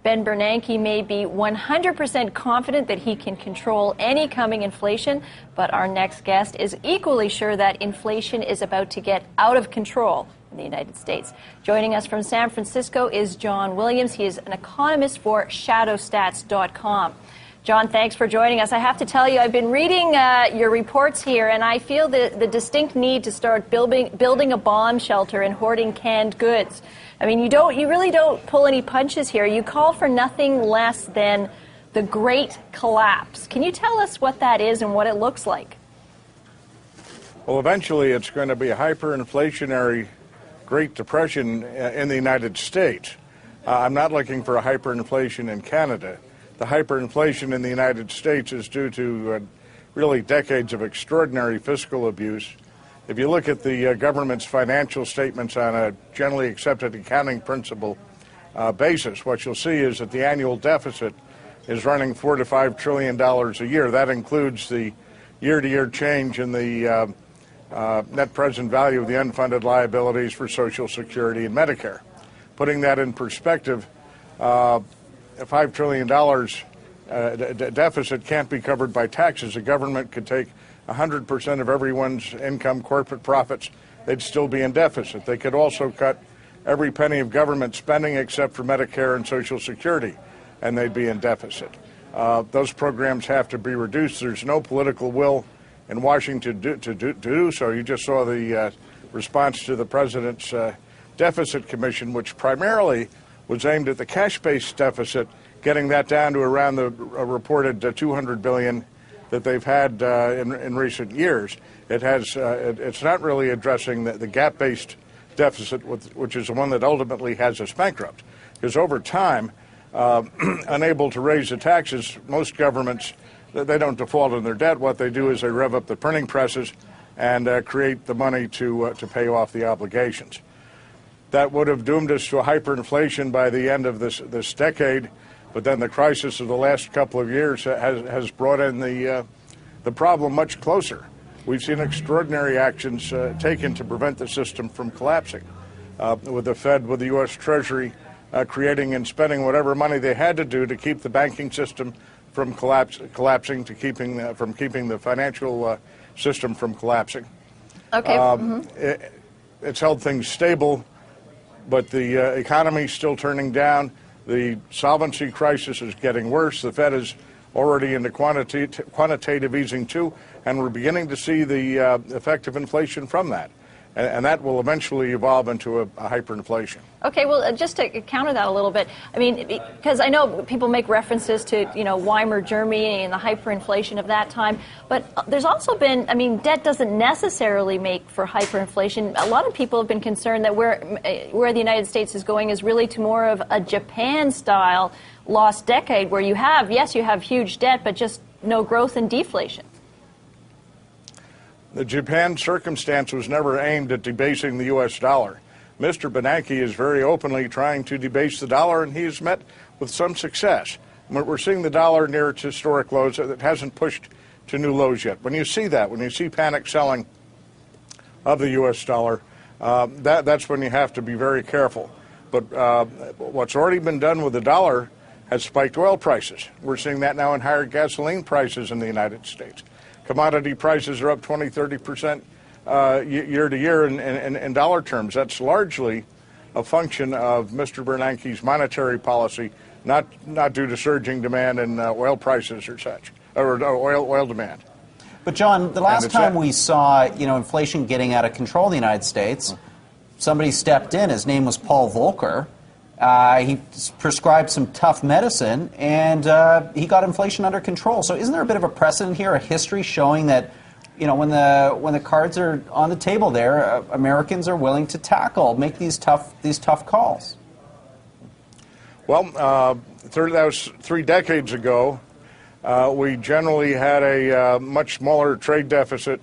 Ben Bernanke may be 100% confident that he can control any coming inflation, but our next guest is equally sure that inflation is about to get out of control in the United States. Joining us from San Francisco is John Williams. He is an economist for shadowstats.com. John, thanks for joining us. I have to tell you, I've been reading your reports here, and I feel the distinct need to start building a bomb shelter and hoarding canned goods. I mean, you really don't pull any punches here. You call for nothing less than the Great Collapse. Can you tell us what that is and what it looks like? Well, eventually it's going to be a hyperinflationary Great Depression in the United States. I'm not looking for a hyperinflation in Canada. The hyperinflation in the United States is due to really decades of extraordinary fiscal abuse. If you look at the government's financial statements on a generally accepted accounting principle basis, what you'll see is that the annual deficit is running $4 to $5 trillion a year. That includes the year-to-year change in the net present value of the unfunded liabilities for Social Security and Medicare. Putting that in perspective, a $5 trillion deficit can't be covered by taxes. The government could take 100% of everyone's income, corporate profits, they'd still be in deficit. They could also cut every penny of government spending except for Medicare and Social Security, and they'd be in deficit. Those programs have to be reduced. There's no political will in Washington to do so. You just saw the response to the president's deficit commission, which primarily was aimed at the cash-based deficit, getting that down to around the reported $200 billion that they've had in recent years. It's not really addressing the gap-based deficit, which is the one that ultimately has us bankrupt. Because over time, unable to raise the taxes, most governments, they don't default on their debt. What they do is they rev up the printing presses and create the money to pay off the obligations. That would have doomed us to a hyperinflation by the end of this decade. But then the crisis of the last couple of years has brought in the problem much closer. We've seen extraordinary actions taken to prevent the system from collapsing. With the Fed, with the U.S. Treasury creating and spending whatever money they had to do to keep the banking system from collapsing, to keeping the financial system from collapsing. Okay. It's held things stable, but the economy's still turning down. The solvency crisis is getting worse. The Fed is already into quantitative easing too, and we're beginning to see the effect of inflation from that. And that will eventually evolve into a hyperinflation. Okay, well, just to counter that a little bit, I mean, because I know people make references to, Weimar Germany and the hyperinflation of that time, but there's also been, debt doesn't necessarily make for hyperinflation. A lot of people have been concerned that where the United States is going is really to more of a Japan-style lost decade, where you have huge debt, but just no growth and deflation. The Japan circumstance was never aimed at debasing the U.S. dollar. Mr. Bernanke is very openly trying to debase the dollar, and he's met with some success. We're seeing the dollar near its historic lows. It hasn't pushed to new lows yet. When you see that, when you see panic selling of the U.S. dollar, that's when you have to be very careful. But what's already been done with the dollar has spiked oil prices. We're seeing that now in higher gasoline prices in the United States. Commodity prices are up 20-30% year to year in dollar terms. That's largely a function of Mr. Bernanke's monetary policy, not due to surging demand in oil prices or such, or oil demand. But John, the last time we saw inflation getting out of control in the United States, somebody stepped in. His name was Paul Volcker. He prescribed some tough medicine, and he got inflation under control. So isn't there a bit of a precedent here, a history showing that, when the cards are on the table there, Americans are willing to make these tough calls? Well, that was 3 decades ago. We generally had a much smaller trade deficit.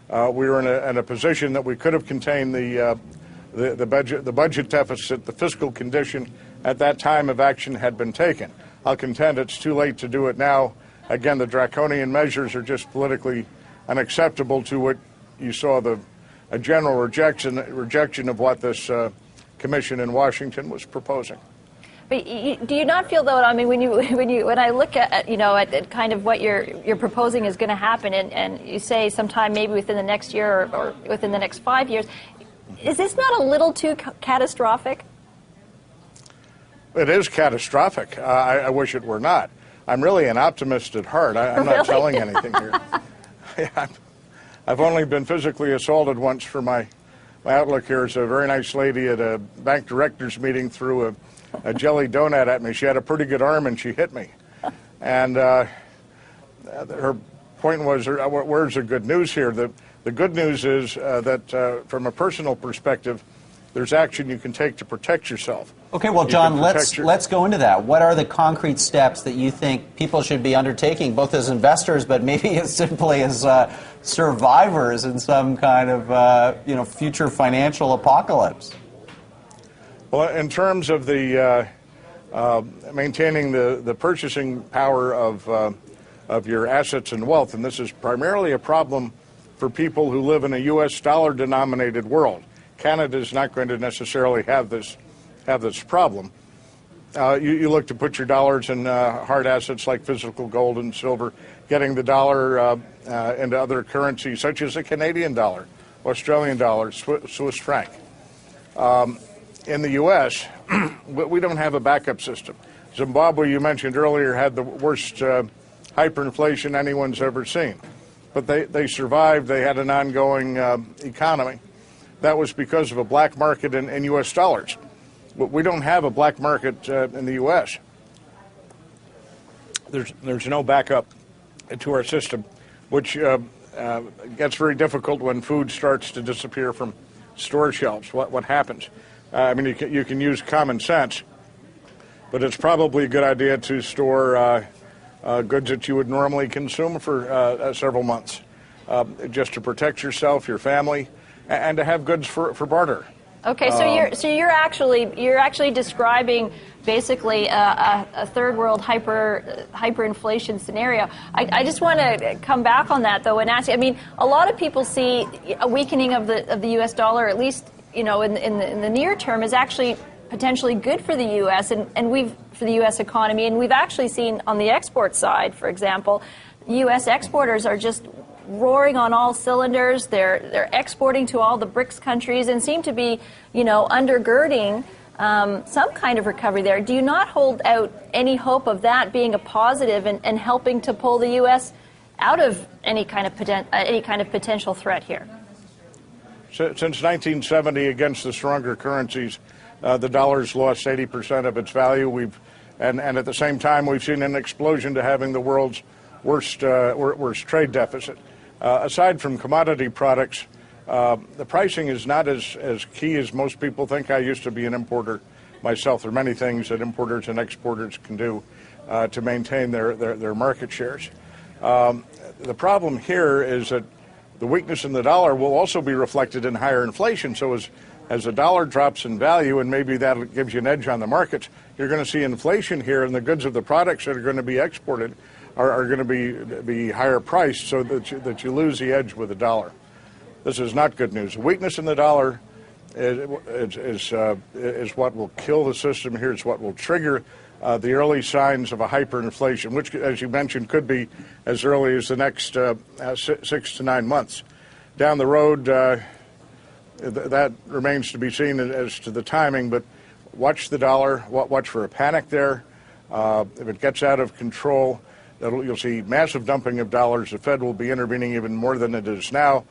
We were in a position that we could have contained the budget deficit. The fiscal condition at that time of action had been taken. I'll contend it's too late to do it now. Again, the draconian measures are just politically unacceptable to what you saw a general rejection of what this commission in Washington was proposing. But do you not feel, though, I mean, when I look at, at kind of what you're proposing is going to happen, and you say sometime maybe within the next year or within the next 5 years, is this not a little too catastrophic? It is catastrophic. I wish it were not. I'm really an optimist at heart. I'm not selling anything here. I've only been physically assaulted once for my outlook here. Is a very nice lady at a bank directors meeting threw a jelly donut at me. She had a pretty good arm and she hit me. And her point was, where's the good news here? The good news is that from a personal perspective, there's action you can take to protect yourself. Okay, well, John, let's go into that. What are the concrete steps that you think people should be undertaking, both as investors, but maybe as simply as survivors in some kind of future financial apocalypse? Well, in terms of the maintaining the purchasing power of your assets and wealth, and this is primarily a problem for people who live in a U.S. dollar-denominated world. Canada is not going to necessarily have this problem. You look to put your dollars in hard assets like physical gold and silver, getting the dollar into other currencies such as the Canadian dollar, Australian dollar, Swiss franc. In the U.S., we don't have a backup system. Zimbabwe, you mentioned earlier, had the worst hyperinflation anyone's ever seen. But they survived. They had an ongoing economy. That was because of a black market in U.S. dollars. But we don't have a black market in the U.S. There's no backup to our system, which gets very difficult when food starts to disappear from store shelves. What happens? I mean, you can use common sense, but it's probably a good idea to store goods that you would normally consume for several months, just to protect yourself, your family, and to have goods for barter. Okay, so you're actually describing basically a third world hyperinflation scenario. I just want to come back on that though and ask you. I mean, a lot of people see a weakening of the U.S. dollar, at least in the near term, is actually potentially good for the U.S. and for the U.S. economy. And we've actually seen on the export side, for example, U.S. exporters are just roaring on all cylinders. They're exporting to all the BRICS countries and seem to be, undergirding some kind of recovery there. Do you not hold out any hope of that being a positive and helping to pull the U.S. out of any kind of potential threat here? Since 1970, against the stronger currencies, the dollar's lost 80% of its value. And at the same time, we've seen an explosion to having the world's worst trade deficit. Aside from commodity products, the pricing is not as key as most people think. I used to be an importer myself. There are many things that importers and exporters can do to maintain their market shares. The problem here is that the weakness in the dollar will also be reflected in higher inflation. So as the dollar drops in value, and maybe that gives you an edge on the markets, you're going to see inflation here, and the goods of the products that are going to be exported are going to be higher priced, so that you lose the edge with the dollar. This is not good news. Weakness in the dollar is what will kill the system here. It's what will trigger the early signs of a hyperinflation, which, as you mentioned, could be as early as the next 6 to 9 months. Down the road, that remains to be seen as to the timing, but watch the dollar, watch for a panic there. If it gets out of control, you'll see massive dumping of dollars. The Fed will be intervening even more than it is now.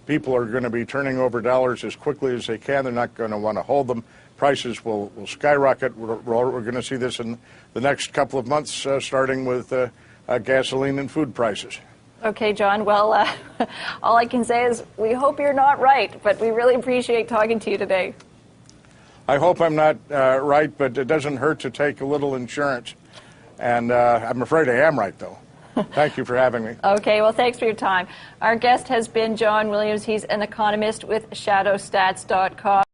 People are going to be turning over dollars as quickly as they can. They're not going to want to hold them. Prices will skyrocket. We're going to see this in the next couple of months, starting with gasoline and food prices. Okay, John. Well, all I can say is we hope you're not right, but we really appreciate talking to you today. I hope I'm not right, but it doesn't hurt to take a little insurance. And I'm afraid I am right, though. Thank you for having me. Okay, well, thanks for your time. Our guest has been John Williams. He's an economist with shadowstats.com.